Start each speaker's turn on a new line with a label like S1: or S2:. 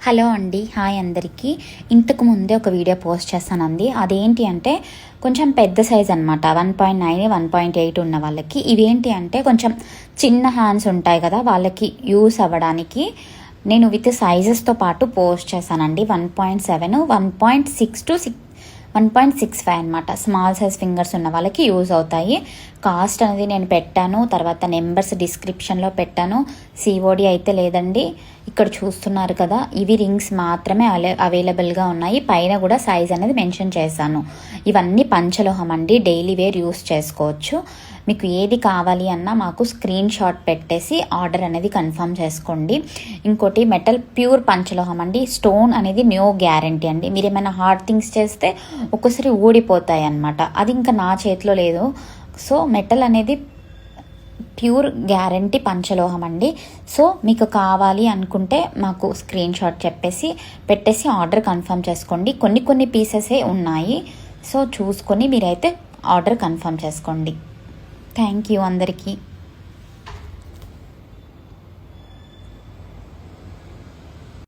S1: Hello అండి, hi అందరికీ. ఇంతకు ముందే ఒక వీడియో పోస్ట్ చేస్తానండి. అదేంటి అంటే కొంచెం పెద్ద సైజ్ అనమాట, 1.9 1.8 ఉన్న వాళ్ళకి. ఇవేంటి అంటే కొంచెం చిన్న హ్యాండ్స్ ఉంటాయి కదా, వాళ్ళకి యూస్ అవ్వడానికి నేను విత్ సైజెస్తో పాటు పోస్ట్ చేశానండి. 1.7 1.6 టు 1.65 అనమాట. స్మాల్ సైజ్ ఫింగర్స్ ఉన్న వాళ్ళకి యూజ్ అవుతాయి. కాస్ట్ అనేది నేను పెట్టాను, తర్వాత నెంబర్స్ డిస్క్రిప్షన్లో పెట్టాను. సిఓడి అయితే లేదండి. ఇక్కడ చూస్తున్నారు కదా, ఇవి రింగ్స్ మాత్రమే అవైలబుల్గా ఉన్నాయి. పైన కూడా సైజ్ అనేది మెన్షన్ చేశాను. ఇవన్నీ పంచలోహం అండి, డైలీ వేర్ యూస్ చేసుకోవచ్చు. మీకు ఏది కావాలి అన్నా మాకు స్క్రీన్ షాట్ పెట్టేసి ఆర్డర్ అనేది కన్ఫర్మ్ చేసుకోండి. ఇంకోటి మెటల్ ప్యూర్ పంచలోహం అండి. స్టోన్ అనేది నో గ్యారంటీ అండి. మీరు ఏమైనా హార్డ్ థింగ్స్ చేస్తే ఒక్కోసారి ఊడిపోతాయి అన్నమాట. అది ఇంకా నా చేతిలో లేదు. సో మెటల్ అనేది ప్యూర్ గ్యారంటీ పంచలోహం అండి. సో మీకు కావాలి అనుకుంటే మాకు స్క్రీన్ షాట్ పెట్టేసి ఆర్డర్ కన్ఫర్మ్ చేసుకోండి. కొన్ని పీసెసే ఉన్నాయి. సో చూసుకొని మీరైతే ఆర్డర్ కన్ఫర్మ్ చేసుకోండి. థ్యాంక్ యూ అందరికీ.